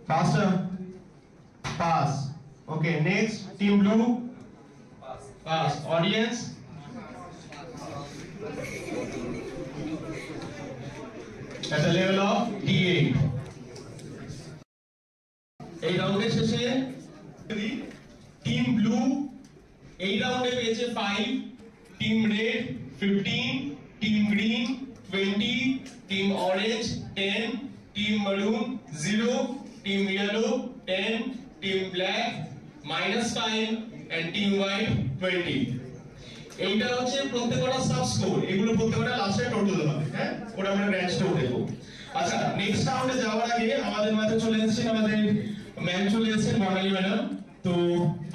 Faster. Pass. Okay, next team blue. Pass. Audience. At the level of D8. এই রাউন্ডের শেষে team blue এই রাউন্ডে পেয়েছে 5, team red 15, team green 20, team orange 10, team মারুন 0, team yellow 10, team black -5 and team white 20। এইটা হচ্ছে প্রত্যেকটা সাব স্কোর, এগুলো প্রত্যেকটা লাস্টে টোটাল হবে। হ্যাঁ, ওটা আমরা গ্র্যান্ড স্কোর দেখব। আচ্ছা, নেক্সট রাউন্ডে যাওয়ার আগে আমাদের মাঝে চলে এসেছেন আমাদের ম্যাম, চলে এসেছেন বর্ণালী ম্যাডাম। তো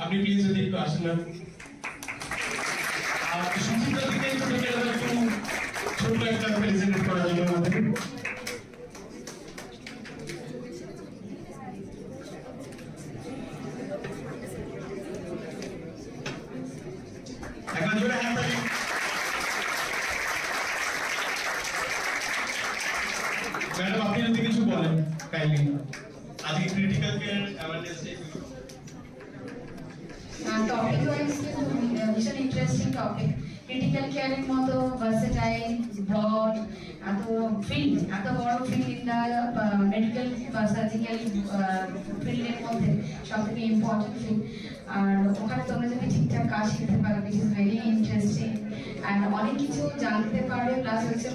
আপনি প্লিজ যদি একটু আসেন না। আর সুচিত্রা দিকে একটু ছোট একটা প্রেজেন্ট করার জন্য আমাদের এখন জোরে হাত তালি। ম্যাডাম আপনি যদি কিছু বলেন কাইন্ডলি আজকে critical care awareness day. Topic wise ভীষণ ইন্টারেস্টিং টপিক। ক্রিটিক্যাল কেয়ারের মতো ভার্সেটাইল ব্রড এত ফিল্ড, এত বড় ফিল্ড ইন দ্য মেডিকেল বা সার্জিক্যাল ফিল্ডের মধ্যে সব থেকে ইম্পর্টেন্ট ফিল্ড। আর ওখানে তোমরা যদি ঠিকঠাক কাজ শিখতে পারো, this is very interesting and অনেক কিছু জানতে পারবে। প্লাস হচ্ছে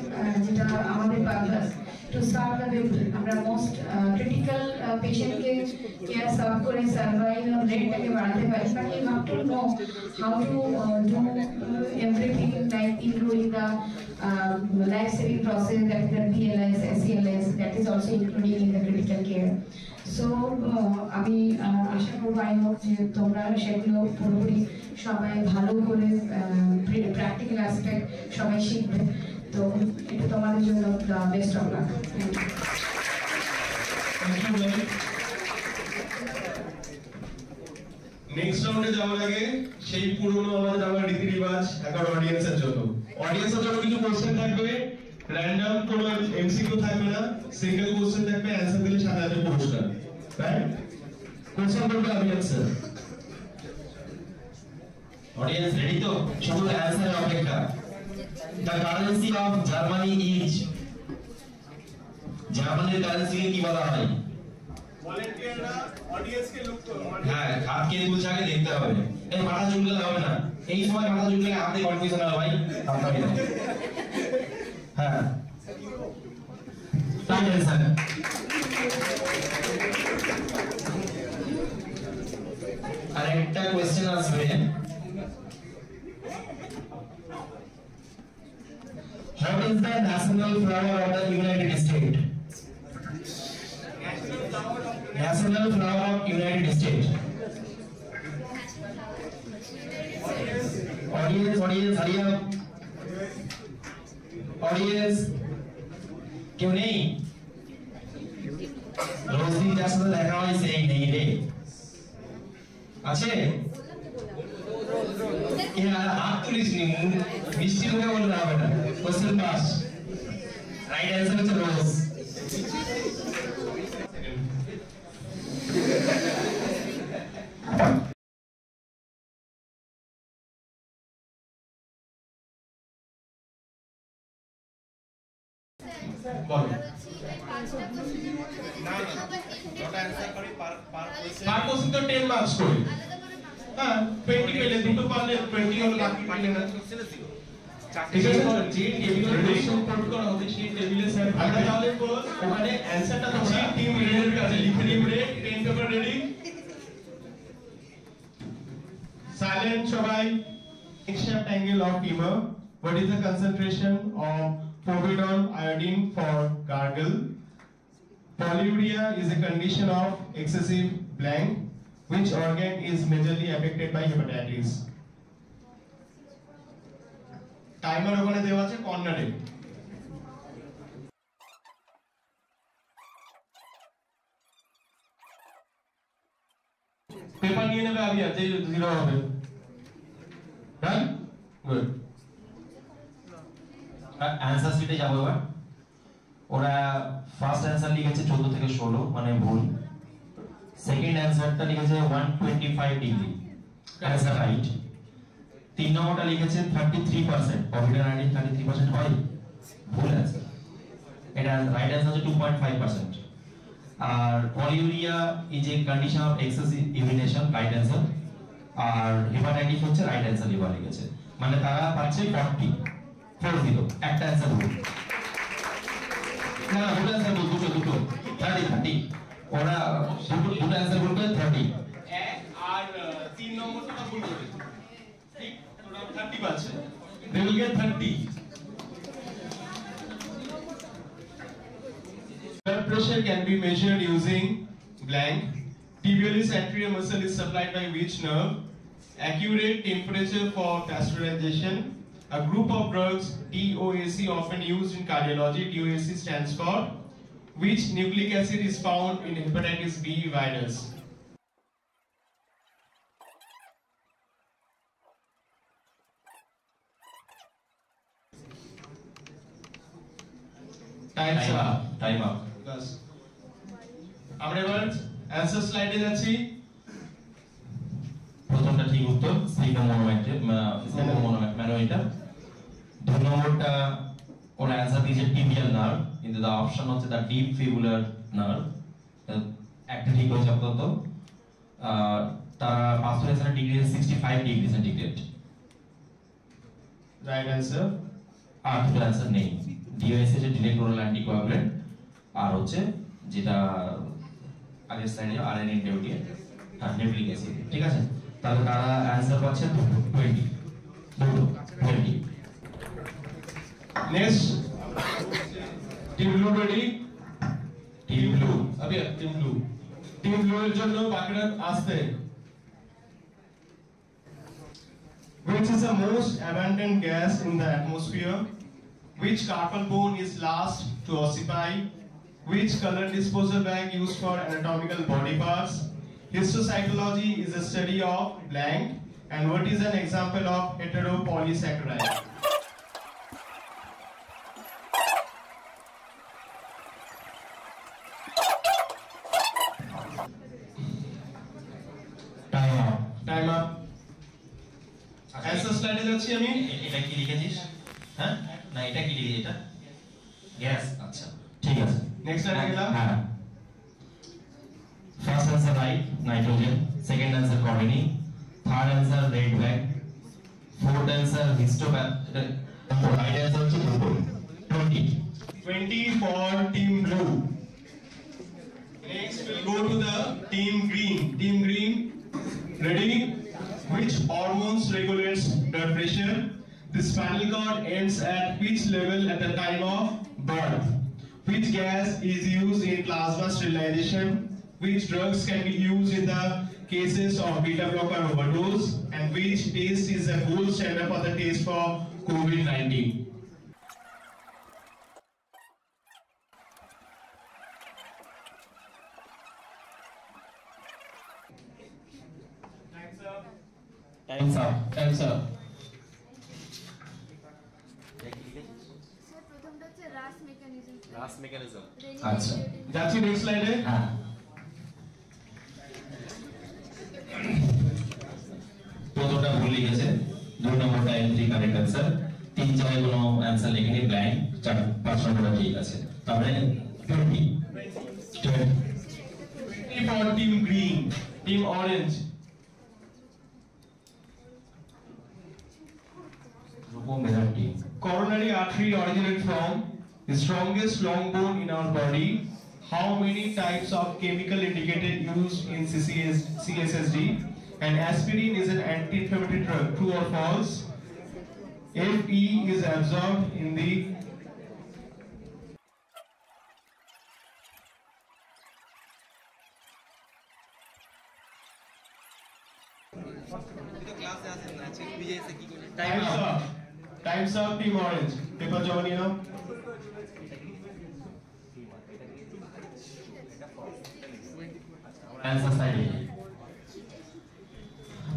যেটা আমাদের purpose to serve the people, আমরা মোস্ট ক্রিটিক্যাল পেশেন্টকে কেয়ার সার্ভ করে সার্ভাইভাল রেটটাকে বাড়াতে পারি। But you have to know how to do everything like including the life saving process, that is the BLS, SCLS, that is also including in the critical care. So আমি আশা করবো I hope যে তোমরা সেগুলো পুরোপুরি সবাই ভালো করে practical aspect সবাই শিখবে। তো এটা তোমাদের জন্য বেস্ট অফ লাক। নেক্সট রাউন্ডে যাওয়ার আগে সেই পুরনো আমাদের আমার রীতি রিবাজ এখন অডিয়েন্সের জন্য কিছু কোশ্চেন থাকবে, র্যান্ডম কোনো এমসিকিউ থাকবে না, সিঙ্গেল কোশ্চেন থাকবে, অ্যানসার দিলে সাথে সাথে পুরস্কার। রাইট? কোশ্চেন করবে অডিয়েন্স। অডিয়েন্স রেডি তো? শুধু অ্যানসারের অপেক্ষা। The currency of Germany is, জার্মানির কারেন্সিকে কি বলা হয়? ভলান্টিয়াররা অডিয়েন্সকে লুক করো। হ্যাঁ, হাতকে তুলছে আগে দেখতে হবে। এই মাথা ঝুঁকলে হবে না, এই সময় মাথা ঝুঁকলে আপনি কনফিউশন হবে ভাই। আপনারই না। হ্যাঁ, রাইট অ্যানসার। আরেকটা কোশ্চেন আসবে, what is the national flower of the United States? National flower of United States. Audience, hurry up. Audience, क्यों नहीं? रोजनी যার সাথে দেখা হয় সেই নেই রে, আছে? हाथ तुलिस नहीं, मिस्टी मुझे बोल रहा बेटा। Question pass, right answer is rose। বলো না ওটা অ্যানসার করি পার কোশ্চেন তো 10 মার্কস করে। হ্যাঁ, 20 পেলে দুটো পারলে 20 হলো, বাকি পারলে না। ঠিক আছে, যে টেবিলে কোশ্চেন কোড করা হবে সেই টেবিলে স্যার আমরা তাহলে ওখানে অ্যানসারটা তোমরা টিম রেডের কাছে লিখে দিবে। পেন পেপার রেডি, সাইলেন্ট সবাই। Shape angle of femur. What is the concentration of povidone iodine for gargle? Polyuria is a condition of excessive blank. Which organ is majorly affected by hepatitis? Timer ওখানে দেওয়া আছে কর্নারে। Paper নিয়ে নেবে আগে, যে zero হবে। ডান, গুড। অ্যানসার শিটে যাবো এবার। ওরা ফার্স্ট অ্যানসার লিখেছে 14 থেকে 16, মানে ভুল। সেকেন্ড অ্যানসারটা লিখেছে 125 ডিগ্রি, অ্যান্সার রাইট। 3 নম্বরটা লিখেছে 33%, কোভিড 19 33% হয়, ভুল অ্যান্সার। এটা রাইট অ্যান্সার হচ্ছে 2.5%। আর polyuria is a condition of excessive urination, right answer. আর হেপাটাইটিস হচ্ছে রাইট অ্যান্সার লিভার লিখেছে, মানে তারা পাচ্ছে 40 একটা অ্যান্সার ভুল। না ভুল অ্যান্সার দুটো 30 ওরা দুটো অ্যান্সার ভুল করে 30 এক আর 3 নম্বরটা ভুল করেছে, ঠিক? টোটাল 30 পাচ্ছে, they will get 30. Blood pressure can be measured using blank. Tibialis anterior muscle is supplied by which nerve? Accurate temperature for pasteurization. A group of drugs, DOAC, often used in cardiology. DOAC stands for which nucleic acid is found in hepatitis B virus? Time's up. Time up. Yes. আমরা এবার answer স্লাইডে যাচ্ছি। প্রথমটা ঠিক উত্তর, manometer. 2 নম্বরটা ওর answer দিয়েছে tibial nerve, কিন্তু দা অপশন হচ্ছে দা ডিপ ফিবুলার নার্ভ। একটা ঠিক হয়েছে আপাতত। তারা pasteurization degree 65 degree centigrade, right answer. আর দুটো অ্যানসার নেই। ডিওএস হচ্ছে ডিরেক্ট ওরাল অ্যান্টিকোয়াগুলেন্ট, আর হচ্ছে যেটা আগের স্লাইডে আরএনএ নিউক্লিক অ্যাসিড, ঠিক আছে? তাহলে তারা অ্যানসার পাচ্ছে 20। Next team blue ready? Team blue আবে টিম ব্লু, টিম ব্লু এর জন্য বাকিরা আসতে। Which is the most abundant gas in the atmosphere? Which carpal bone is last to ossify? Which color disposal bag used for anatomical body parts? Histocytology is a study of blank. And what is an example of heteropolysaccharide? Time up. Answer slide যাচ্ছি আমি। এটা কি লিখেছিস? হ্যাঁ না এটা কি লিখেছিস? এটা gas. আচ্ছা ঠিক আছে, নেক্সট স্লাইডে গেলাম। হ্যাঁ, first answer right, nitrogen. Second answer cornea. Third answer red black. Fourth answer histopath. Right answer হচ্ছে 20 for team blue. Next we'll go to the team green. Team green, ready? Which hormones regulates blood pressure? The spinal cord ends at which level at the time of birth? Which gas is used in plasma sterilization? Which drugs can be used in the cases of beta blocker overdose? And which test is the gold standard for the test for COVID-19? Time's up. Time's up. রাস mechanism. আচ্ছা যাচ্ছি next স্লাইডে। হ্যাঁ, প্রথমটা ভুল লিখেছে, 2 নম্বরটা entry correct answer, 3 জায়গায় কোনো অ্যান্সার লেখেনি, ব্ল্যাঙ্ক। 5 নম্বরটা ঠিক আছে। তাহলে 20 for team green, team orange. Coronary artery originates from the strongest long bone in our body. How many types of chemical indicated used in CSSD? And aspirin is an anti-inflammatory drug. True or false? Fe is absorbed in the Time's up. Time's up, team orange. Paper jama niye nao? Answer সাইডে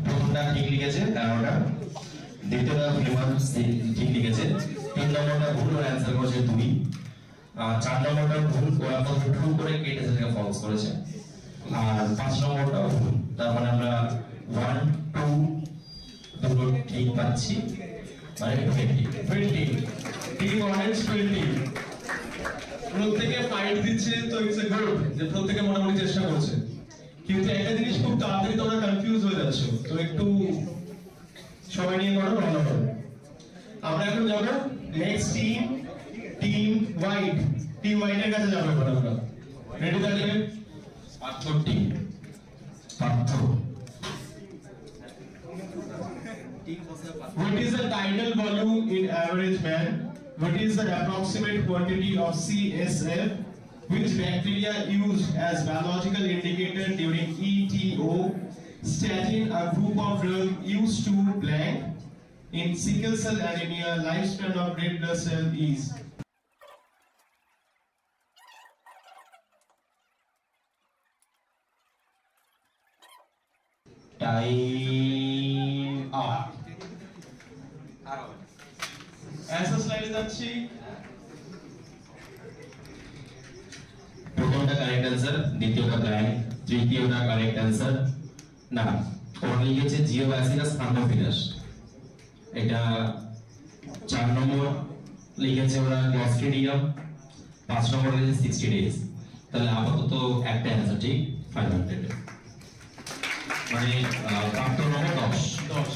প্রথমটা ঠিক লিখেছে, 11টা। দ্বিতীয়টা ঠিক লিখেছে। 3 নম্বরটা ভুল, answer করেছে 2। 4 নম্বরটা ভুল, ওরা ট্রু করে কেটেছে, সেটাকে ফলস করেছে। আর 5 নম্বরটাও ভুল। তার মানে আমরা 1 2 দুটো ঠিক পাচ্ছি, মানে 20 টিম অরেঞ্জ 20 প্রত্যেকে ফাইট দিচ্ছে, তো ইটস এ গুড যে প্রত্যেকে মোটামুটি চেষ্টা করছে, কিন্তু একটা জিনিস খুব তাড়াতাড়ি তোমরা কনফিউজ হয়ে যাচ্ছ, তো একটু সময় নিয়ে করো, ভালো হবে। আমরা এখন যাব নেক্সট টিম হোয়াইট। টিম হোয়াইটের কাছে যাবো এখন আমরা। রেডি থাকলে পাঁচটি পাঁচ। What is the tidal volume in average man? What is the approximate quantity of CSF which bacteria used as biological indicator during ETO? Statin, a group of drugs used to blank. In sickle cell anemia, lifespan of red blood cell is. Time up. Answer slide is actually প্রথমটা correct answer, দ্বিতীয়টা blank, তৃতীয়টা correct answer না। ওরা লিখেছে জিওব্যাসিলাস আন্ডোফিলাস, এটা 4 নম্বর লিখেছে ওরা Clostridium, 5 নম্বর লিখেছে 60 days. তাহলে আপাতত একটা অ্যান্সার ঠিক 500, মানে প্রাপ্ত নম্বর 10।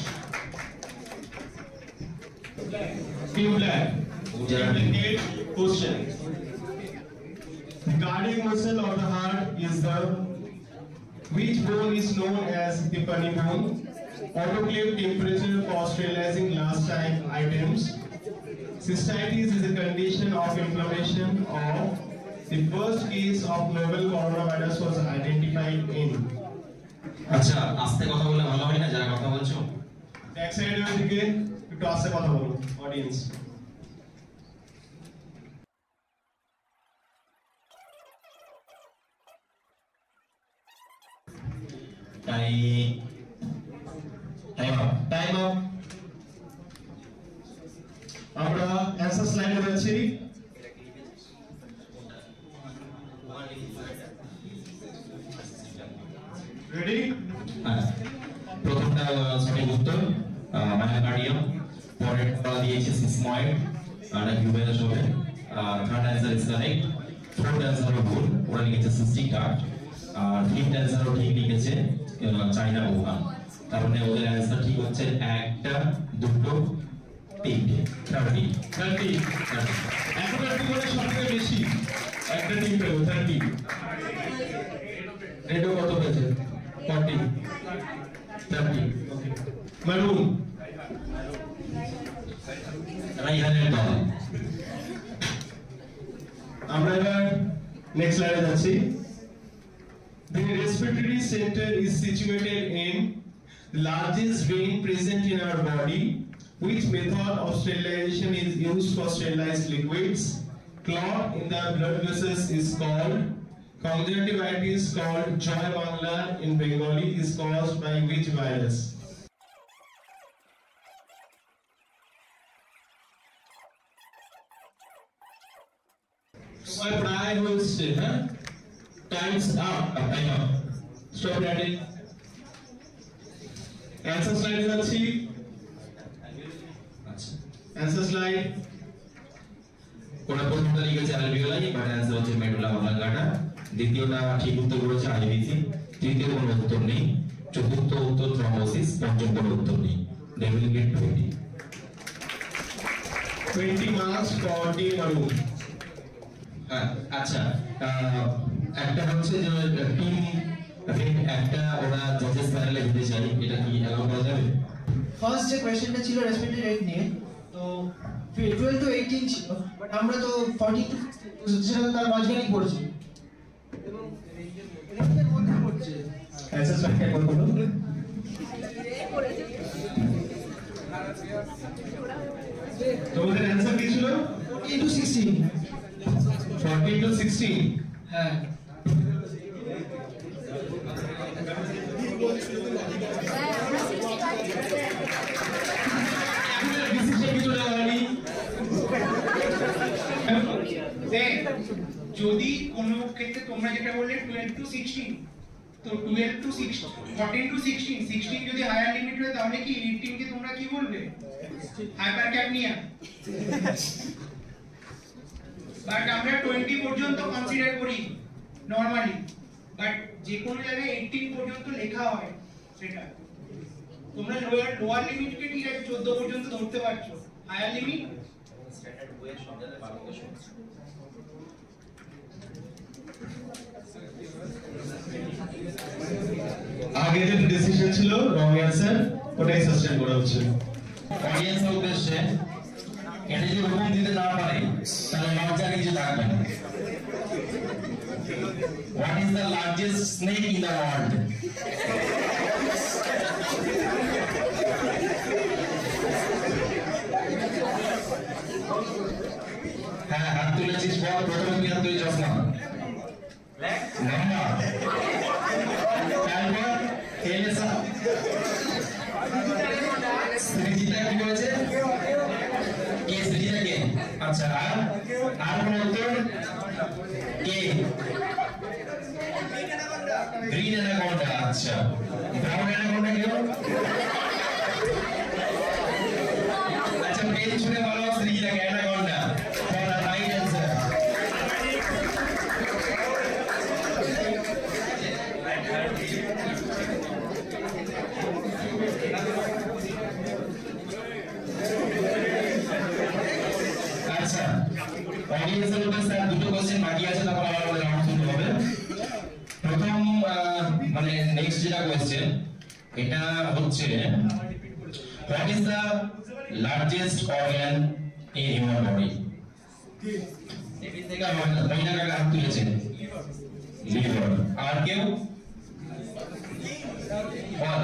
Team black. Duplicate question. The cardiac muscle of the heart is the which bone is known as the funny bone? Autoclave temperature for sterilizing last time items. Cystitis is a condition of inflammation of the first case of novel coronavirus was identified in. আচ্ছা, আস্তে কথা বললে ভালো হয় না? যারা কথা বলছো ব্যাক সাইডে ওইদিকে একটু আস্তে কথা বলো অডিয়েন্স। Time up. আমরা অ্যানসার স্লাইডে যাচ্ছি। রেডি? প্রথমটা সঠিক উত্তর মায়োকার্ডিয়াম, পরেরটা দিয়েছে সিসময়েড, আর হিউম্যানাস হবে। Third answer is correct, fourth অ্যান্সারও ভুল, ওরা লিখেছে সিস্টিক হার্ট, আর ফিফথ অ্যান্সারও ঠিক লিখেছে চাইনা ওহান। তার মানে ওদের অ্যান্সার ঠিক হচ্ছে একটা, দুটো, তিনটে, 30। এখন একটু করে সবথেকে বেশি একটা টিম পেলো 30। রেডো কত পেয়েছে? 40 30। ওকে, মারুন রাইহানের দল। আমরা এবার নেক্সট স্লাইডে যাচ্ছি। The respiratory center is situated in the largest vein present in our body. Which method of sterilization is used for sterilized liquids? Clot in the blood vessels is called. Conjunctivitis called Joy Bangla in Bengali is caused by which virus? সময় প্রায় হচ্ছে, হ্যাঁ? Time's up. Time up. Stop writing. Answer slide এ যাচ্ছি। Answer slide. কোন প্রথমটা লিখেছে alveoli, but answer হচ্ছে medulla oblongata. দ্বিতীয়টা ঠিক উত্তর করেছে আইভিসি, তৃতীয় কোনো উত্তর নেই, চতুর্থ উত্তর থ্রম্বোসিস, পঞ্চম কোনো উত্তর নেই। They will get 20 marks for team Arun. হ্যাঁ, আচ্ছা, একটা হচ্ছে যে টিম একটা ওরা জাজেস প্যানেলে দিতে চাই, এটা কি অ্যালাউ করা যাবে? ফার্স্ট যে কোয়েশ্চেনটা ছিল রেসপিরেটরি রেট নিয়ে, তো 12 to 18 ছিল, বাট আমরা তো 14 to 16 সেটা তো তার মাঝখানেই পড়ছি এবং রেঞ্জের মধ্যে পড়ছে। Answer slide কে বলবো? তোমাদের অ্যানসার কি ছিল? 14 to 16। 14 to 16। হ্যাঁ, যদি কোনো ক্ষেত্রে তোমরা যেটা বললে 12 to 16, তো 12 টু 16 14 টু 16 16 যদি হায়ার লিমিট হয় তাহলে কি 18 কে তোমরা কি বলবে হাইপারক্যাপনিয়া বাট আমরা 20 পর্যন্ত কনসিডার করি নরমালি বাট যে কোনো জায়গায় 18 পর্যন্ত লেখা হয় সেটা তোমরা লোয়ার লিমিট কে ঠিক আছে 14 পর্যন্ত ধরতে পারছো হায়ার লিমিট স্ট্যান্ডার্ড ওয়ে সংজ্ঞাতে পারবে শুনছি আগে যে ডিসিশন ছিল রং অ্যানসার ওটাই সাসটেইন করা হচ্ছে অডিয়েন্সের উদ্দেশ্যে এটা যদি রকম দিতে না পারে তাহলে লজ্জা কিছু থাকবে না What is the largest snake in the world? হ্যাঁ হাত তুলেছিস বল প্রথমে তুই হাত তুলে চশমা লম্বা তারপর এলেসা সৃজিতা কি বলেছে কে সৃজিতা কে আচ্ছা আর কোন উত্তর কে গ্রিন অ্যানাকোন্ডা আচ্ছা ব্রাউন অ্যানাকোন্ডা কি হলো আচ্ছা পেন ছুঁড়ে বলো সৃজিতা কে anaconda for the right answer আচ্ছা অডিয়েন্সের উপর স্যার দুটো কোশ্চেন বাকি আছে তারপর আমাদের রাউন্ড শুরু হবে প্রথম মানে নেক্সট যেটা কোশ্চেন এটা হচ্ছে what is the largest organ in human body table থেকে মহিলা কাকা হাত তুলেছেন লিভার আর কেউ বল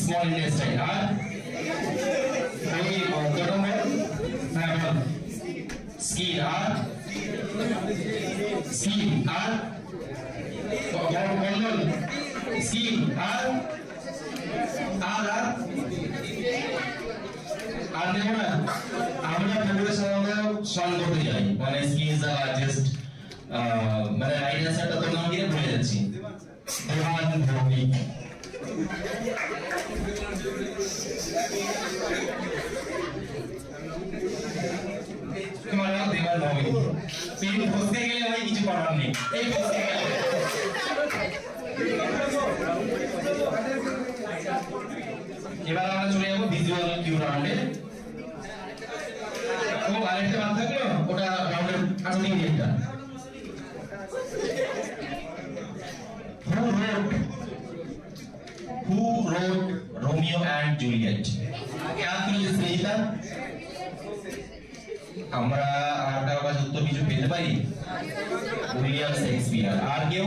স্মল ইন্টেস্টাইন আর ওই কত বল হ্যাঁ বল স্কিন আর স্কিন আর বল স্কিন আর দেখো না আমরা ফেব্রুয়ারি সাধারণত সন করতে যাই মানে স্কিন ইজ দ্য লার্জেস্ট মানে রাইট অ্যান্সারটা তো নাম দিয়ে ভুলে যাচ্ছি দেবান ভৌমিক তোমার নাম দেবান ভৌমিক পেন ফসকে গেলে ভাই কিছু করার নেই এই ফসকে গেলে এবার আমরা চলে যাবো ভিজুয়াল কিউ রাউন্ডে ও আরেকটা বাদ থাকলো ওটা রাউন্ডের আচ্ছা নিয়ে এটা Who wrote Romeo and Juliet? আগে হাত তুলে সৃজিতা আমরা আর কারো কাছে উত্তর কিছু পেতে পারি উইলিয়াম শেক্সপিয়ার আর কেউ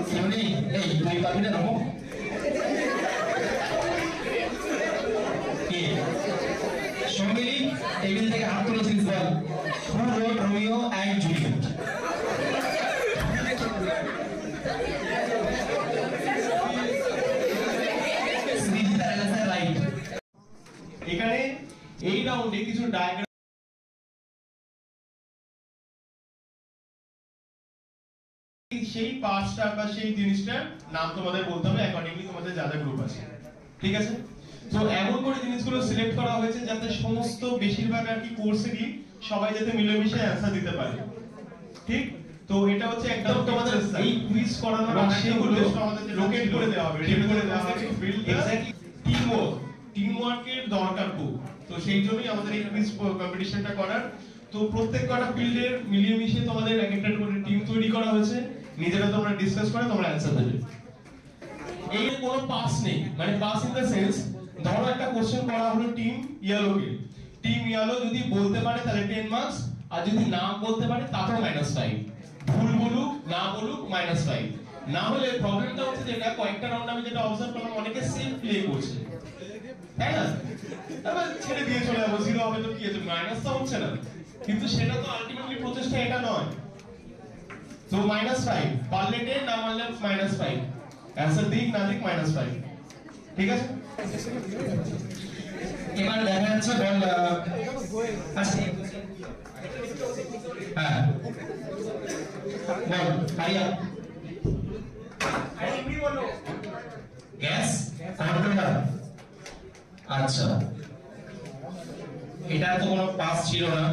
কেউ নেই এই তুই পাবি না রকম কে সঙ্গেলি টেবিল থেকে হাত তুলেছিস বল Who wrote Romeo and Juliet? এখানে এই রাউন্ডে কিছু ডায়াগ্রাম সেই পাঁচটা বা সেই জিনিসটার নাম তোমাদের বলতে হবে অ্যাকর্ডিংলি তোমাদের যা যা গ্রুপ আছে ঠিক আছে তো এমন করে জিনিসগুলো সিলেক্ট করা হয়েছে যাতে সমস্ত বেশিরভাগ আর কি কোর্সেরই সবাই যাতে মিলেমিশে অ্যানসার দিতে পারে ঠিক তো এটা হচ্ছে একদম তোমাদের এই কুইজ করানোর আগে উদ্দেশ্য আমাদের লোকেট করে দেওয়া হবে রেডি করে দেওয়া হবে এক্স্যাক্টলি টিম ওয়ার্কের দরকার খুব তো সেই জন্যই আমাদের এই কুইজ কম্পিটিশনটা করার তো প্রত্যেক কটা ফিল্ডের মিলিয়ে মিশিয়ে তোমাদের এক একটা করে টিম তৈরি করা হয়েছে নিজেরা তোমরা ডিসকাস করে তোমরা অ্যানসার দেবে এই কোনো পাস নেই মানে পাস ইন দ্য সেন্স ধরো একটা কোশ্চেন করা হলো টিম ইয়েলোকে টিম ইয়েলো যদি বলতে পারে তাহলে 10 মার্কস আর যদি না বলতে পারে তাতেও -5 ভুল বলুক না বলুক -5 না হলে প্রবলেমটা হচ্ছে যেটা কয়েকটা রাউন্ড আমি যেটা অবজার্ভ করলাম অনেকে সেম প্লে করছে তাই না তারপর ছেড়ে দিয়ে চলে যাবো জিরো হবে তো কি আছে মাইনাস তো হচ্ছে না কিন্তু সেটা তো আলটিমেটলি প্রচেষ্টা এটা নয় তো -5 পারলে 10 না পারলে -5 অ্যানসার দিক না দিক -5 ঠিক আছে এবার দেখা যাচ্ছে বল আচ্ছা হ্যাঁ বল আরিয়া আরে এমনি বলো গ্যাস কন্ট্রোলার আচ্ছা এটা তো কোনো পাস ছিল না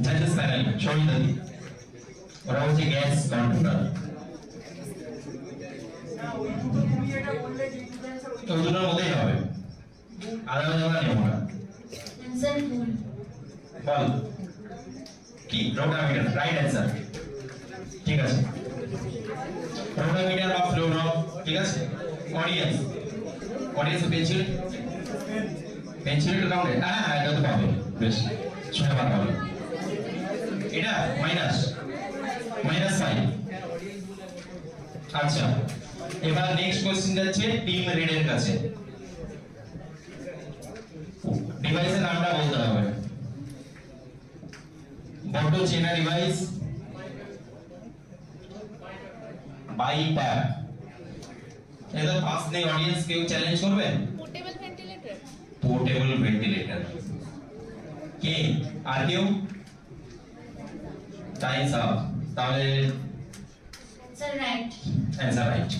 জাজেস প্যানেল সরিয়ে ওরা হচ্ছে গ্যাস কন্ট্রোলার না ওই দুটো তুমি এটা বললে যে দুটো অ্যানসার ওই তো দুটোর মধ্যেই হবে আলাদা আলাদা নেব না অ্যান্সার ভুল। বল কি রোটামিটার রাইট অ্যান্সার ঠিক আছে রোটামিটার বা ফ্লো রড ঠিক আছে অডিয়েন্স পেন্সিল রাউন্ডে হ্যাঁ এটা তো পাবে বেশ শুনে ভালো হবে এটা মাইনাস 5 আচ্ছা এবার নেক্সট কোশ্চেন যাচ্ছে টিম রেড এর কাছে ডিভাইসের নামটা বলতে হবে বড় চেনা ডিভাইস বাই ট্যাপ এটা পাস নেই অডিয়েন্স কেউ চ্যালেঞ্জ করবে Portable ventilator. পোর্টেবল ভেন্টিলেটর কে আর কেউ টাইমস আপ তাহলে answer right. Answer right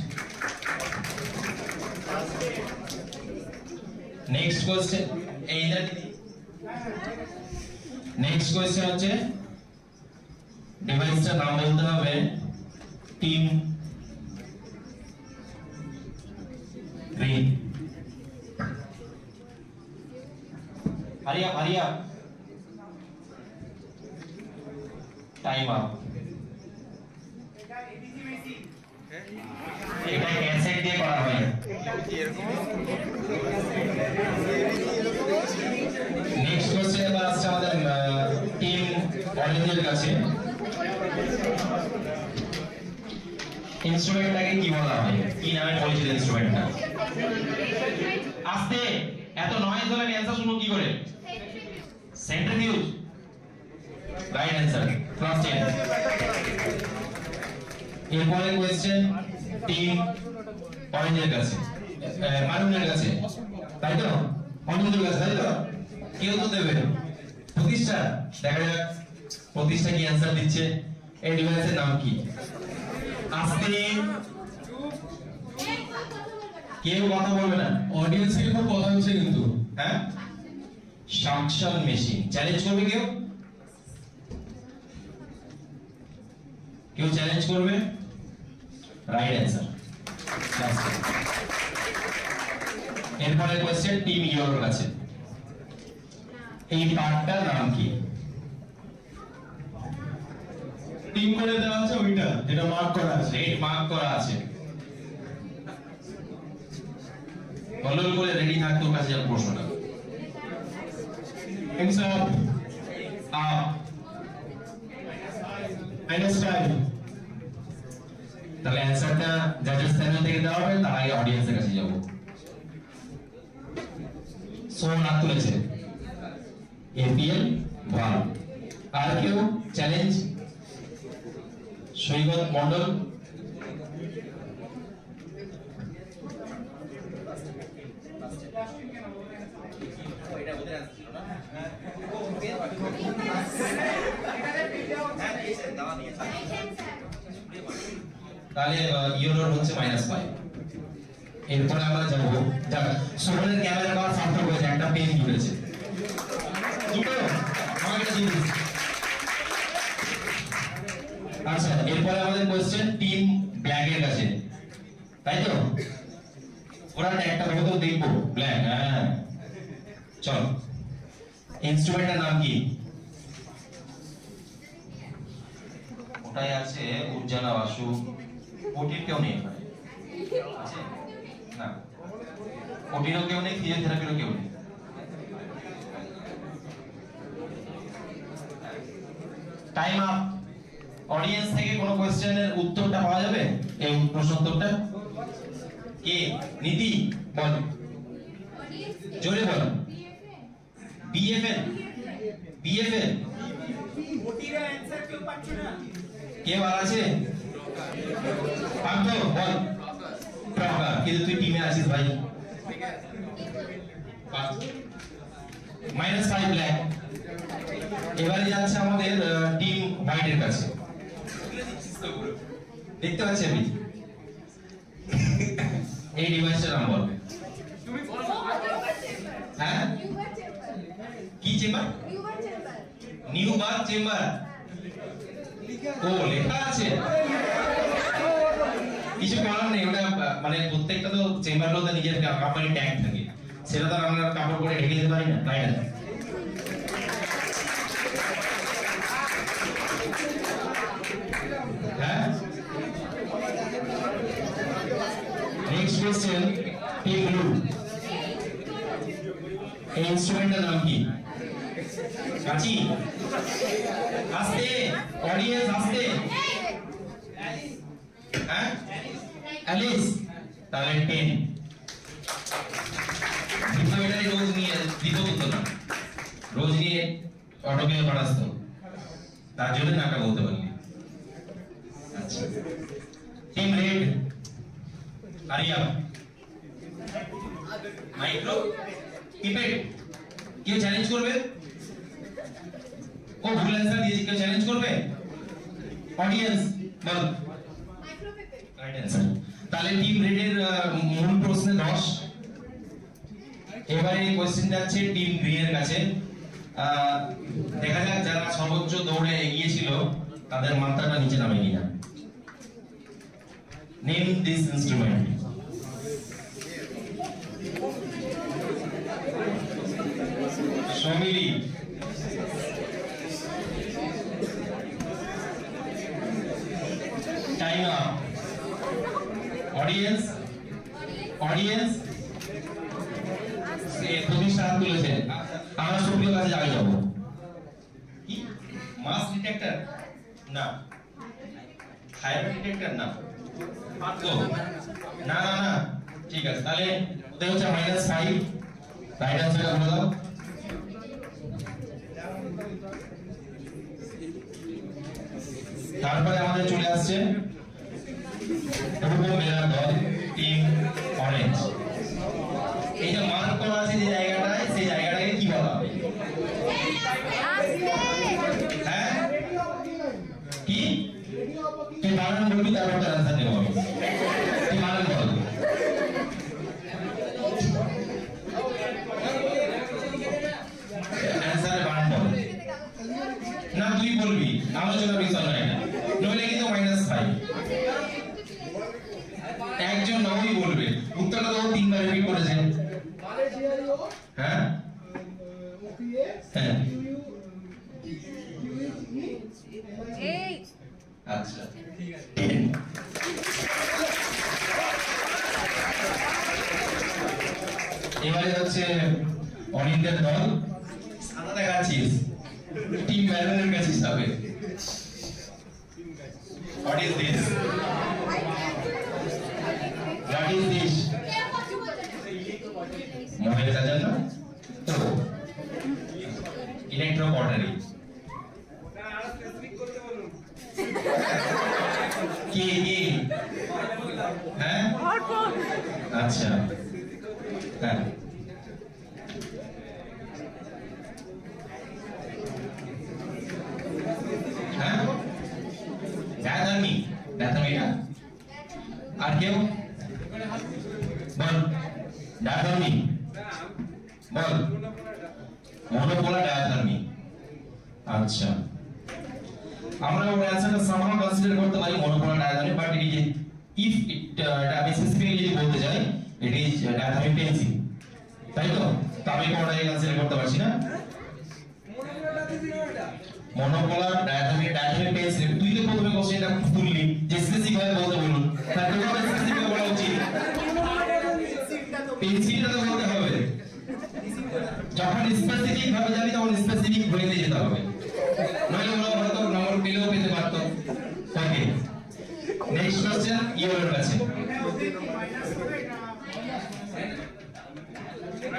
next question এইটা নেক্সট কোশ্চেন হচ্ছে ডিভাইসটার নাম বলতে হবে টিম গ্রিন হারিয়া টাইম আপ এটা এডিসি মেশিন এটা ক্যাসেট দিয়ে করা হয় নেক্সট কোশ্চেন এবার আসছে আমাদের টিম অরেঞ্জের কাছে ইনস্ট্রুমেন্টটাকে কি বলা হয় কি নামে পরিচিত ইনস্ট্রুমেন্টটা আস্তে এত নয়েজ হলে আমি অ্যানসার শুনবো কি করে সেন্ট্রিফিউজ রাইট অ্যানসার ক্লাস 10 এরপরে কোশ্চেন টিম অরেঞ্জের কাছে মারুনের কাছে তাই তো অনিন্দের কাছে তাই তো কেউ তো দেবে প্রতিষ্ঠা দেখা যাক প্রতিষ্ঠা কি অ্যানসার দিচ্ছে এই ডিভাইসের নাম কি আস্তে কেউ কথা বলবে না অডিয়েন্স এর খুব কথা হচ্ছে কিন্তু হ্যাঁ সাকশন মেশিন চ্যালেঞ্জ করবে কেউ চ্যালেঞ্জ করবে রাইট অ্যানসার এরপরে কোশ্চেন টিম ইউরোর কাছে এই পার্টটার নাম কি টিম করে দেওয়া আছে ওইটা যেটা মার্ক করা আছে রেড মার্ক করা আছে হলুদ করে রেডি থাক তোর কাছে যা প্রশ্নটা অ্যানসার আপ -5 তাহলে অ্যানসারটা জাজেস প্যানেল থেকে দেওয়া হবে তার আগে অডিয়েন্সের কাছে যাব সোন হাত তুলেছে এপিএল 1 আর কেউ চ্যালেঞ্জ সৈকত মন্ডল তাহলে ইউরোর হচ্ছে -5 এরপরে আমরা যাব যাক সোনের ক্যামেরা পাওয়ার সার্থক হয়েছে একটা পেন জুড়েছে দুটো আমাকে এটা দিয়ে দিন। আচ্ছা এরপরে আমাদের কোশ্চেন টিম ব্ল্যাক এর কাছে তাই তো ওরা একটা দেখো দেখবো ব্ল্যাক হ্যাঁ চল ইনস্ট্রুমেন্টের নাম কি ওটাই আছে উজ্জালা বাসু ওটির কেউ নেই আছে না ওটিরও কেউ নেই ফিজিওথেরাপিরও কেউ নেই টাইম আপ অডিয়েন্স থেকে কোনো কোশ্চেনের উত্তরটা পাওয়া যাবে এই প্রশ্ন উত্তরটা কে নীতি বল জোরে বল বিএফএন ওটিরা অ্যানসার কেউ পাচ্ছে না কে আর আছে পার্থ বল প্রকার কিন্তু তুই টিমে আছিস ভাই পার্থ -5 ব্ল্যাক। এবারে যাচ্ছে আমাদের টিম হোয়াইটের কাছে। দেখতে পাচ্ছেন আপনি এই ডিভাইসটার নাম বলবে। হ্যাঁ কি চেম্বার? New birth chamber. ও লেখা আছে, কিছু করার নেই। ওটা মানে প্রত্যেকটা তো চেম্বারগুলো তো নিজের কাপড়ের ট্যাগ থাকে, সেটা তো আমরা কাপড় পরে ঢেকে দিতে পারি না, তাই না? হ্যাঁ নেক্সট কোশ্চেন, টিম ব্লু। এই ইনস্ট্রুমেন্টের নাম কি? কাঁচি। আস্তে অডিয়েন্স আস্তে। হ্যাঁ অ্যালিস। তাহলে 10। এটাই রোজ নিয়ে দিত না, রোজ নিয়ে অটোমেটিক পাঠাতো, তার জন্য নাকা বলতে পারলি। আচ্ছা team red, Ariya. Micro keypad. কেউ চ্যালেঞ্জ করবে? ও ভুল অ্যান্সার দিয়েছে, কেউ চ্যালেঞ্জ করবে? অডিয়েন্স বল। Right answer. তাহলে টিম রেডের মূল প্রশ্নে 10। এবারে কোশ্চেন যাচ্ছে টিম গ্রিনের কাছে। দেখা যাক যারা সর্বোচ্চ দৌড়ে এগিয়ে ছিল তাদের মাত্রাটা নিচে নামে কিনা। Name this instrument. সমিলি। Time up. Audience audience Pratistha তুলেছে। আমরা সবগুলোর কাছে আগে যাবো। কি মাস ডিটেক্টর? না। Fire detector? না। তো না না না, ঠিক আছে। তাহলে ওটা হচ্ছে -5। রাইট অ্যান্সারটা বলে দাও। তারপরে আমাদের চলে আসছে মেলা দল, টিম অরেঞ্জ। এই যে মার্ক করা আছে যে জায়গাটায়, সেই জায়গাটাকে কি বলা হবে? হ্যাঁ কি তুই বানান বলবি, তারপর তার আনসার দেবো আমি। তুই বানান বল। অ্যান্সারে বানান বল না, তুই বলবি, আলোচনা বিষয় নয় না, নইলে কিন্তু -5। একজন নবী বলবে, উত্তরটা তো 3 বার রিপিট করেছে। হ্যাঁ হ্যাঁ আচ্ছা এবারে হচ্ছে অনিন্দের দল। সাদা দেখাচ্ছিস, টিম ম্যানেজারের কাছে যাবে। What is this? What is this? মোবাইলে চার্জার না তো ইলেকট্রো পটারি। কি কি? হ্যাঁ আচ্ছা হ্যাঁ হ্যাঁ ডায়াথার্মি। ডায়াথার্মিটা আর কেউ বল। ডায়াথার্মি বল। মনোপোলার ডায়াথার্মি। আচ্ছা আমরা ওর অ্যান্সারটা সামহাউ কনসিডার করতে পারি monopolar diathermy, but it is if it আমি স্পেসিফিক্যালি যদি বলতে যাই ইট ইজ ডায়াথার্মি পেন্সিল, তাই তো? আমি কোনটাকে কনসিডার করতে পারছি না। মনোপোলার ডায়াথার্মি পেন্সিল। তুই তো প্রথমে কোশ্চেনটা তুললি যে স্পেসিফিক ভাবে বলতে বলুন, তাহলে তোমাকে স্পেসিফিক বলা উচিত। পেন্সিলটা তো বলতে হবে, যখন স্পেসিফিক ভাবে যাবি তখন স্পেসিফিক বলে যেতে হবে, নইলে ওরা হয়তো নম্বর পেলেও পেতে পারতো। ওকে নেক্সট কোশ্চেন ইয়োর কাছে।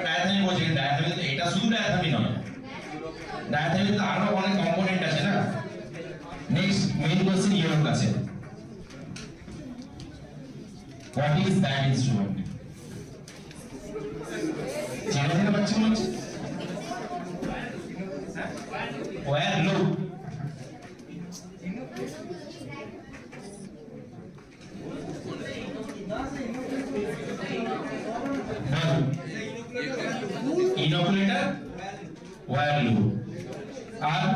ডায়াথার্মি বলছি, ডায়াথার্মি তো এটা শুধু ডায়াথার্মি নয়, ডায়াথার্মি তো আরো অনেক কম্পোনেন্ট আছে না। নেক্সট মেইন কোশ্চেন ইয়োর কাছে। What is that instrument? জানা বাচ্চা বলছে ইনোকুলেটর ওয়্যার লুপ আর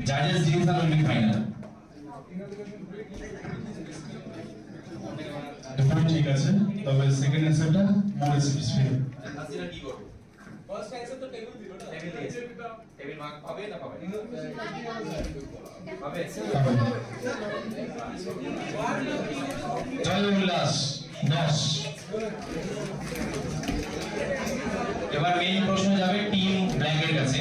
জাজেস ডিসিশন উইল বি ফাইনাল। দুটো ঠিক আছে, তবে সেকেন্ড অ্যান্সারটা মোর স্পেসিফিক। হাসিনা কি করবে? ফার্স্ট অ্যানসার তো টেবিল দিল না, টেবিল দিয়েছে, টেবিল মার্ক পাবে না পাবে? পাবে। জয় উল্লাস 10। এবার মেইন প্রশ্ন যাবে টিম ব্ল্যাকের কাছে।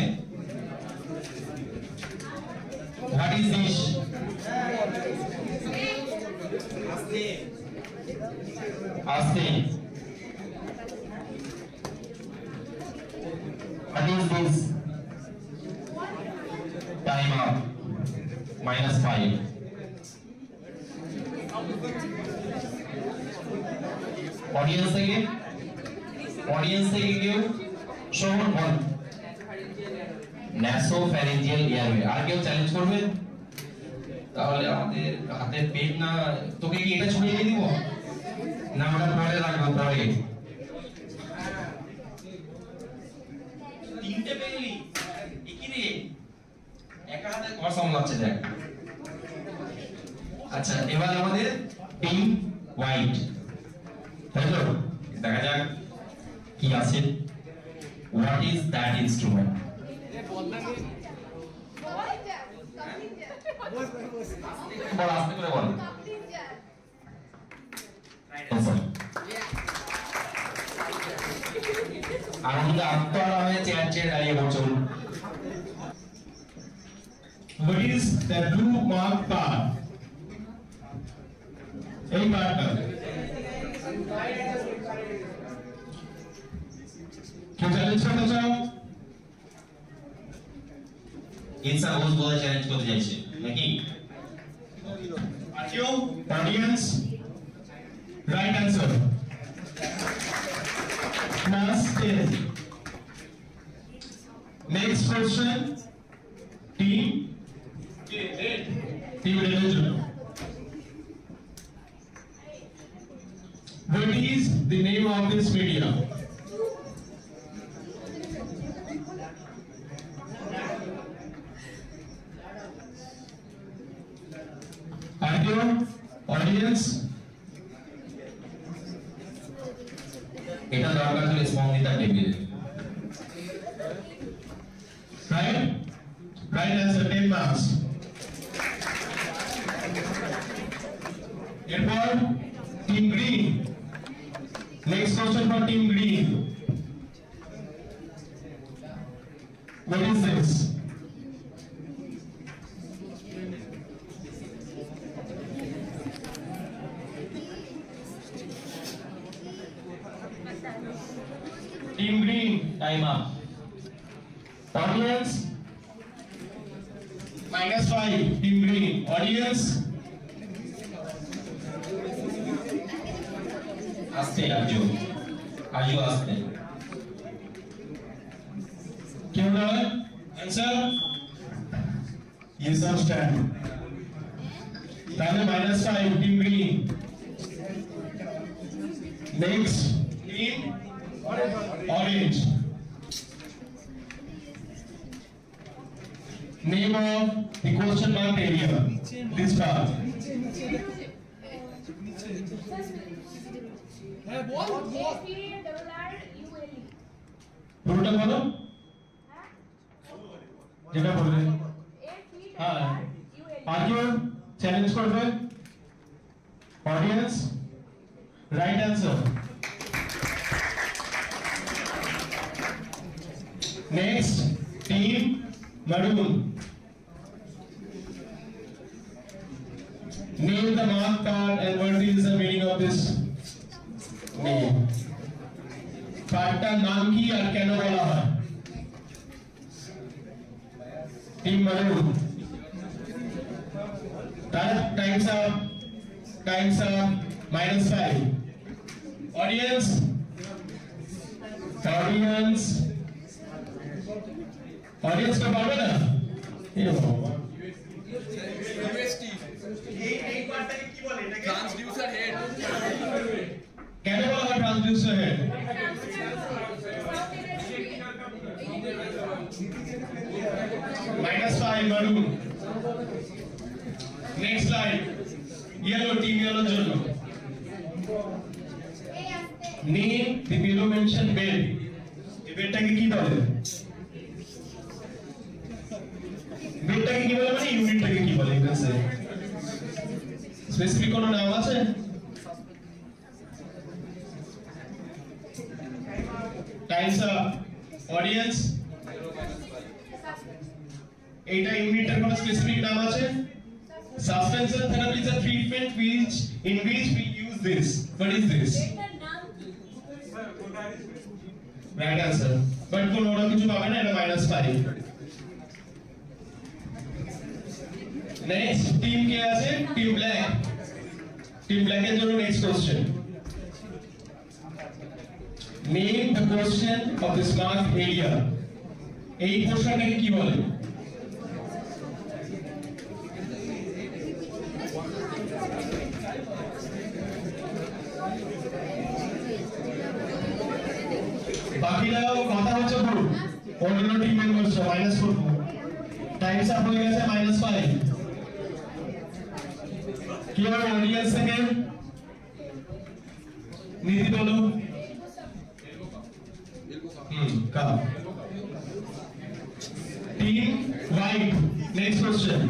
What is this? আস্তে। What is this? Time up. -5. Audience again? Audience থেকে কেউ শোভন বল। Nasopharyngeal airway। আর কেউ চ্যালেঞ্জ করবে? তাহলে আমাদের হাতের পেন না, তোকে কি এটা ছুঁড়ে দিয়ে দিব? না ওটা পরে রাখবো পরে। তিনটে পেলি একই রে, একা হাতে কর সামলাচ্ছে দেখ। আচ্ছা এবার আমাদের টিম হোয়াইট, তাই তো? দেখা যাক কি আছে। What is that instrument? বল আস্তে করে বল। আনন্দ আত্মহারা হয়ে চেয়ার দাঁড়িয়ে পড়ছে। What is the blue mark part? এই পার্টটা কেউ চ্যালেঞ্জ করতে চাও? ইনসান ওজ বলে চ্যালেঞ্জ করতে চাইছে নাকি? আর কেউ? Audience right answer +10। Next question team red, team রেডের জন্য। What is the name of this media? Are you audience? এটা দরকার ছিল Spandita table. Right? Right answer 10 marks. এরপর team green. Next question for team green. What is this? Team green, time up. Audience -5. Team green. Audience আস্তে আজু আস্তে। কেউ নয়? Answer? Yes, understand. তাহলে -5. Team green. Next team orange. Name of the question mark area. This part. পুরোটা বলো যেটা বললে। হ্যাঁ আর কেউ চ্যালেঞ্জ করবে? Audience right answer. Next team maroon. Name the mark part and what is the meaning of this name? পার্টটার নাম কি আর কেন বলা হয়? Team maroon. Time's up. -5. Audience का पारবে না? এই বাবা এই পার্টটাকে কি বলে? এটাকে ট্রান্সডিউসার হেড। কেন বলা হয় transducer head? -5 maroon. Next slide. Yellow, team yellow জন্য। Name the below mentioned bed. এই বেডটাকে কি বলে? বেডটাকে কি বলে মানে ইউনিটটাকে কি বলে এখানে? স্পেসিফিক কোনো নাম আছে? Times up. Audience. এইটা ইউনিটের কোনো স্পেসিফিক নাম আছে? Suspension therapy is a treatment in which we use this. What is this? Right answer. But কোনো ওরা কিছু পাবে না, এটা -5. Next team কে আছে? Team black. Team black এর জন্য next question. Name the portion of this marked area. এই পোরশনটাকে কি বলে? বাকিরাও কথা হচ্ছে ভুল। অন্য টিম মেম্বারস -4 টাইমস আপ হয়ে গেছে -5। কি হবে অডিয়েন্স থেকে? নীতি বলো। কা team white. Next question.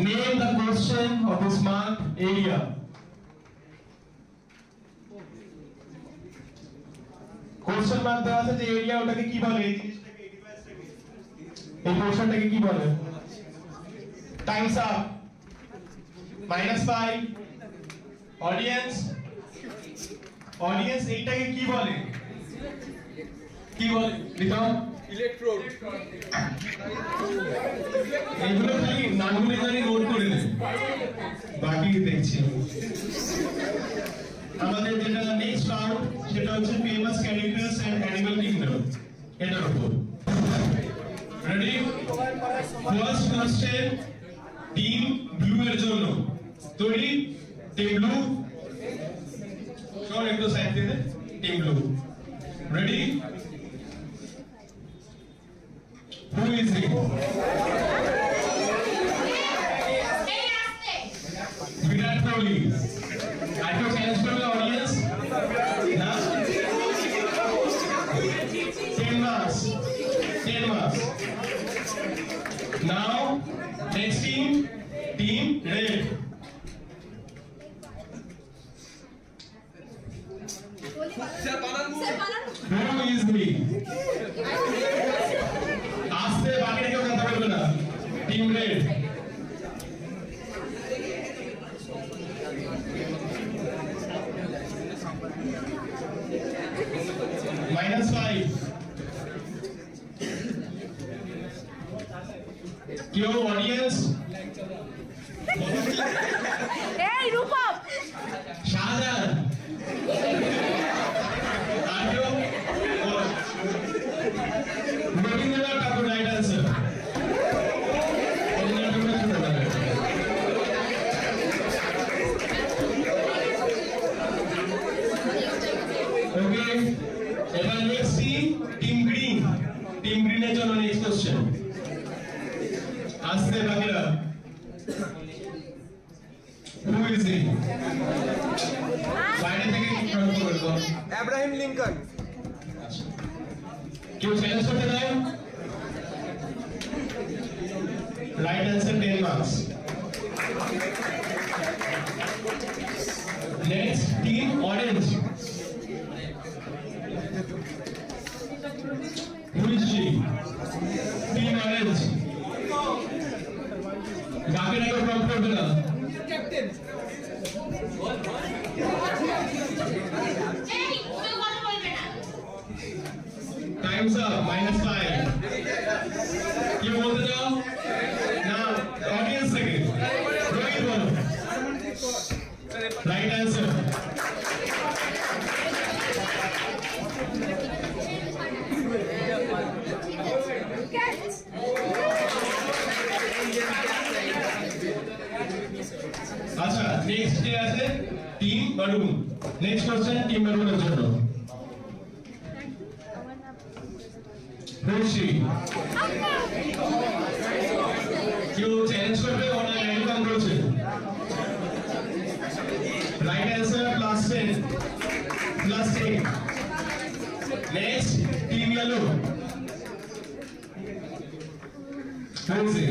Name the portion of this marked area. Question mark দেওয়া আছে যে এরিয়া ওটাকে কি বলে? এই জিনিসটাকে এই ডিভাইসটাকে এই পোরশনটাকে কি বলে? Times up. -5। অডিয়েন্স এইটাকে কি বলে? কি বলে? লিখো। ইলেকট্রোড। এইগুলো খালি নামগুলো জানি নোট করে নে, বাকি দেখছি। আমাদের যেটা নেক্সট রাউন্ড সেটা হচ্ছে famous characters and animal kingdom, এটার উপর। Ready? First question team blue এর জন্য। তৈরি? টিম ব্লু সর একটু সাইড দিয়ে দে। Team blue ready? Who is he? Virat Kohli. I have challenge for the audience. Now, 10 marks. 10 marks. Now, next team, team red. Who is me? Aste baki keউ কথা বলবে না। Team red. -5. কেউ অডিয়েন্স? এই রূপক শাহজাহান। আর কেউ? Rabindranath Thakur. Right answer. Okay, এবার next team green. Team গ্রিনের জন্য নেক্সট কোশ্চেন। আসতে বাকিরা। হু ইজ হি? বাইরে থেকে কি প্রশ্ন করবো? Abraham Lincoln. কেউ চ্যালেঞ্জ করতে চায়? Right answer, 10 marks. Next team orange. Who is she? Team Orange. বাকিরা কেউ প্রম্পট করবে না। ক্যাপ্টেন। এই কেউ কথা বলবে না। Time's up. -5. কি বলতে চাও? না, অডিয়েন্স থেকে। রোহিত বলো। Right answer. আচ্ছা, নেক্সট কে আছে? maroon. Next question, team maroon এর জন্য। খুশি কেউ চ্যালেঞ্জ করবে অনলাইন আইডি কাম করছে right answer +10 +10 next team yellow খুশি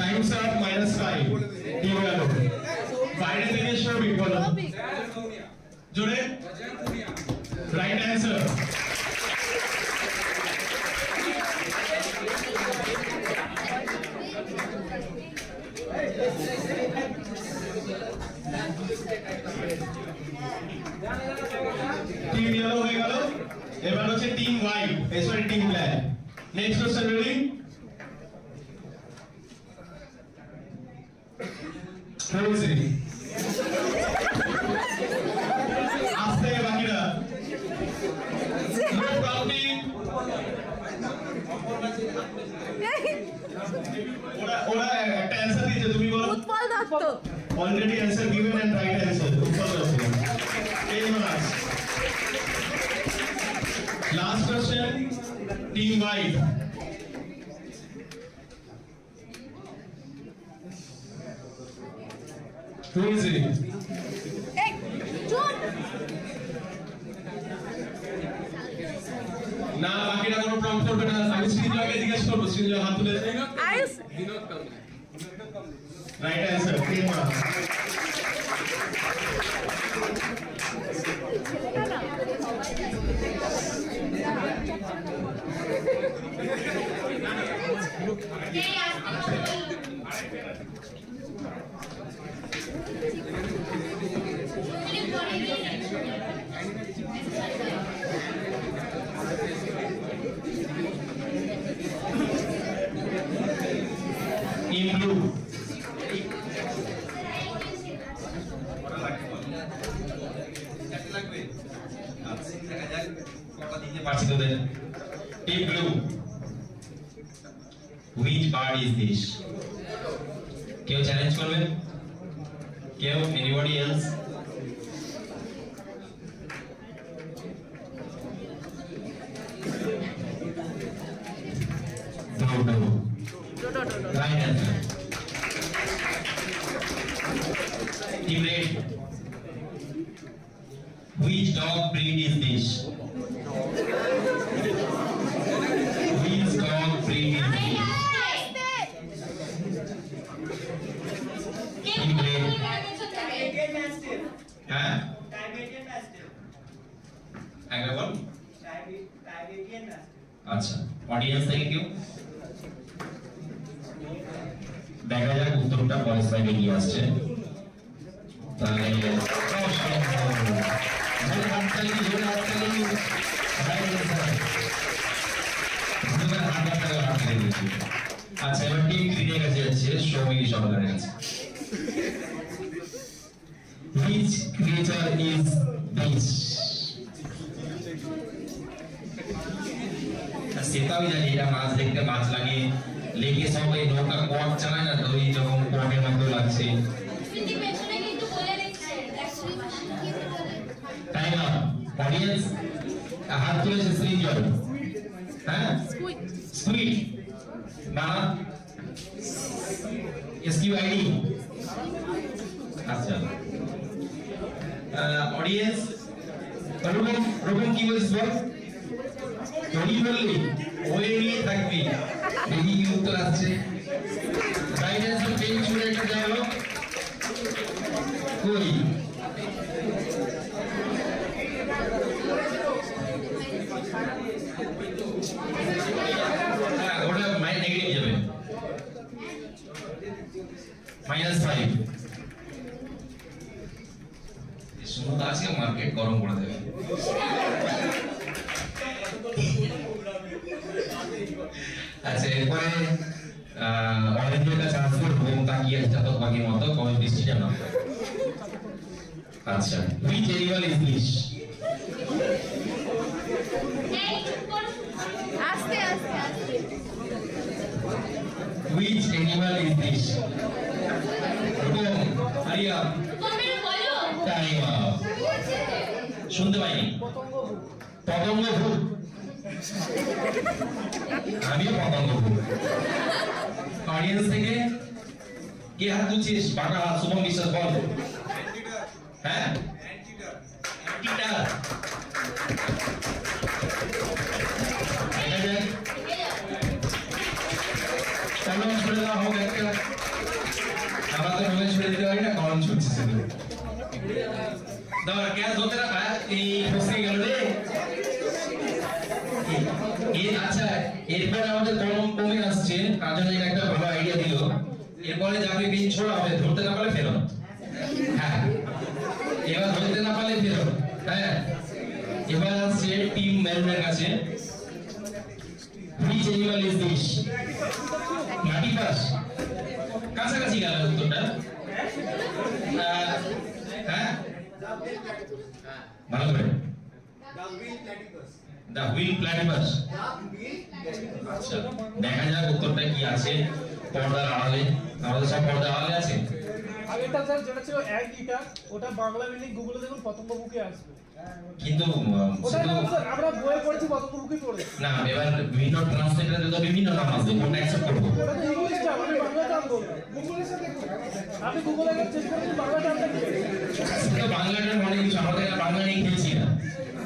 Times up -5. Team yellow. Final finish for big ball. Jode? Right answer. Team yellow হয়ে গেল এবার হচ্ছে team white sorry team black next question ready Crazy. আস্তে বাকিরা no counting ওরা একটা অ্যানসার দিয়েছে তুমি বলো Utpal Dutta already answer given and right answer Utpal Dutta 10 marks last question team white Crazy. এই চুপ না বাকিরা কোনো প্রম্পট করবে না আমি শ্রীজয়কে জিজ্ঞেস করব শ্রীজয় হাত তুলে Ayush right answer 10 marks In blue. In blue. Which bird is this? কেউ চ্যালেঞ্জ করবেন কেউ anybody else no right answer team red which dog breed is this which dog breed is this team red হ্যাঁ একবার বল আচ্ছা audience থেকে কেউ দেখা যাক উত্তরটা পরের স্লাইডে কি আসছে তাহলে আচ্ছা এবার টিম গ্রিনের কাছে যাচ্ছে সৌমিক সরকারের কাছে Which creature is this? সেটাও জানি এটা মাছ দেখতে মাছ লাগে লেগে সবাই নৌকা কোয়াট চালায় না তো এই যখন কোয়াটের মতো লাগছে টাইম আপ অডিয়েন্স হাত তুলেছে সৃজন হ্যাঁ স্কুইড না এসকিউআইডি আচ্ছা অডিয়েন্স রকম কি বলিস বল তোরই বললি ওই নিয়ে থাকবি দেখি কি উত্তর আসছে রাইট অ্যান্সার পেন ছুড়ে একটা যাও কই ওটা নেগেটিভ যাবে -5 সুমুদ আজকে মার্কেট গরম করে দেবে আচ্ছা এরপরে অরেঞ্জের কাছে আসবে রুম তাকিয়ে চাতক বাগির মতো কবে বৃষ্টিটা না আচ্ছা হুইচ এনিমাল ইজ দিস আস্তে আস্তে আস্তে। Which animal is this? Hurry up. Time up. শুনতে পাইনি। পতঙ্গ ভূত। আমিও পতঙ্গ ভূত। অডিয়েন্স থেকে কে হাত তুলছিস? বাঁকা হাত, শুভম বিশ্বাস বল। হ্যাঁ? অ্যান্টিটার। কলম ছুড়ে দেওয়া হোক একটা। আমরা তো কলম ছুড়ে দিতে পারি না, কলম ছুটছে শুধু। দাঁড়া, গ্যাস ধরতে না, এই ফসকে গেল রে। আচ্ছা, এরপরে আমাদের কলম কমে আসছে, তার জন্য একটা ভালো আইডিয়া দিল। এরপরে যাকে পিন ছোড়া হবে, ধরতে না পারলে ফেরত। হ্যাঁ, এবার ধরতে না পারলে ফেরত। হ্যাঁ, এবার আসছে টিম মেরুনের কাছে। Which animal is this? Platypus. কাছাকাছি গেল উত্তরটা। হ্যাঁ, ভালো করে। The wheel platypus. আচ্ছা, দেখা যাক উত্তরটা কি আছে পর্দার আড়ালে। আমাদের সব পর্দার আড়ালে আছে। আগেরটা স্যার যেটা ছিল অ্যান্টিটার, ওটা বাংলা মিনিং গুগলে দেখুন পতঙ্গ বুকে আসবে। কিন্তু আমরা বইয়ে পড়েছি পতঙ্গ বুকে পড়েছি। না, এবার বিভিন্ন ট্রান্সলেটরে তো বিভিন্ন নাম আছে, কোনটা অ্যাকসেপ্ট করব? ওটা তো ইংলিশটা, আমি বাংলা নাম বলবো। গুগলের সাথে আপনি গুগলে গিয়ে চেক করুন বাংলা নামটা কি। তো বাংলাটার মানে কিছু আমাদের বাংলা নিয়ে খেলছি না,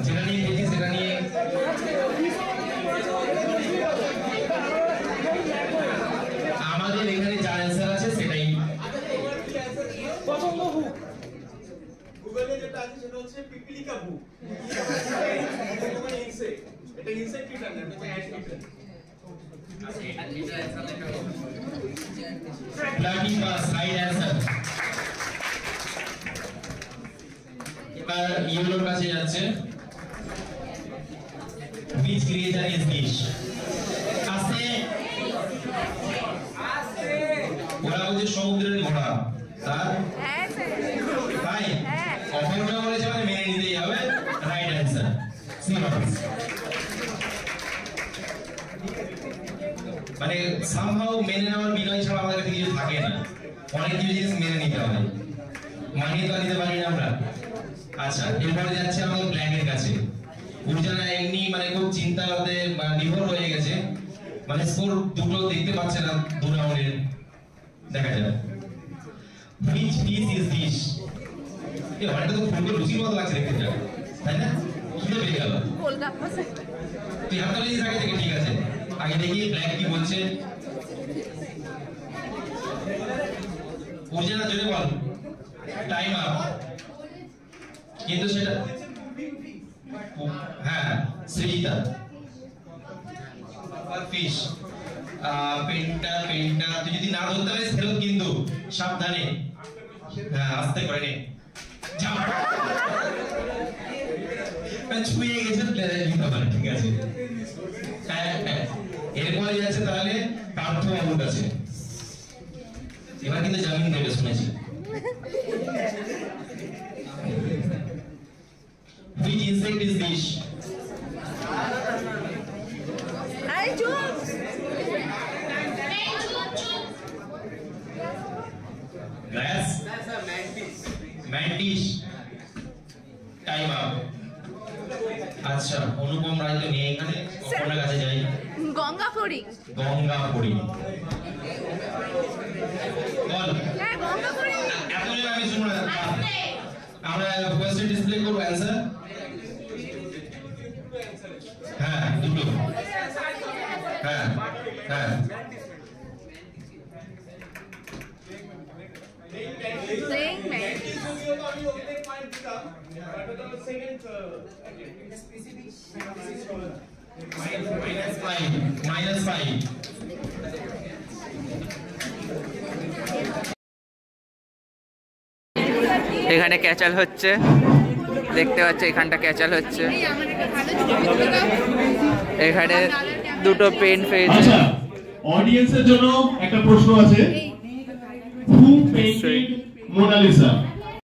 যেটা নিয়ে খেলছি সেটা নিয়ে। আমাদের এখানে যা অ্যান্সার আছে সেটাই পতঙ্গ বুক। গুগলে যেটা আছে সেটা হচ্ছে পিপিলিকা ভূত। এটা ইনসেক্টিসাইড না, এটা অ্যান্টিটার। Platypus right answer. এবার ইয়েলোর কাছে যাচ্ছে। Which creature is this? আস্তে ওরা বলছে সমুদ্রের ঘোড়া। তার হ্যাঁ স্যার। তাই অপরটা বলেছে মানে মেনে নিতেই হবে। রাইট অ্যান্সার সিমাস। মানে সামহাউ মেনে নেওয়ার বিনয় ছাড়া আমাদের কাছে কিছু থাকে না, অনেক কিছু জিনিস মেনে নিতে হয়, মানিয়ে তো নিতে পারি না আমরা। আচ্ছা, এরপরে যাচ্ছে আমাদের ব্ল্যাকের কাছে। উর্জানা এমনি মানে খুব চিন্তাতে নির্ভর হয়ে গেছে, মানে স্কোর দুটো দেখতে পাচ্ছে না দু রাউন্ডের। দেখা যাবে which piece is this? এই অনেকটা তো ফুলকো লুচির মতো লাগছে দেখতে, তাই না? খিদে পেয়ে গেল। কলকাতা স্যার। তুই হাতটা লিয়ে আগে থেকে ঠিক আছে, আগে দেখি ব্ল্যাক কি বলছে। উর্জানা জোরে বল, টাইম আপ। কিন্তু সেটা হ্যাঁ সৃজিতা ফিশ পেন্টা পেন্টা। তুই যদি না ধরতে পারিস ফেরত কিন্তু, সাবধানে। হ্যাঁ, আস্তে করে নে। ছুঁয়ে গেছে দিতে পারে, ঠিক আছে। এরপরে যাচ্ছে তাহলে পার্থ বাবুর কাছে। এবার কিন্তু জামিন দেবে শুনেছি। Which insect is this? আরে চুপ। Grass? Mantis. Time up. আচ্ছা, অনুপম রায় তো নেই এখানে, ওনার কাছে যাই। গঙ্গাপুরী। গঙ্গাপুরী বল। হ্যাঁ, গঙ্গাপুরী। এখন আমি শুনবো না, আমরা কোয়েশ্চেন ডিসপ্লে করব, অ্যানসার। হ্যাঁ, দুটো। হ্যাঁ হ্যাঁ Playing man. -5 এখানে ক্যাচাল হচ্ছে, দেখতে পাচ্ছ এখানটা ক্যাচাল হচ্ছে। এখানে দুটো পেন পেয়েছে। আচ্ছা, অডিয়েন্সের জন্য একটা প্রশ্ন আছে, হু পেইন্টেড মোনালিসা?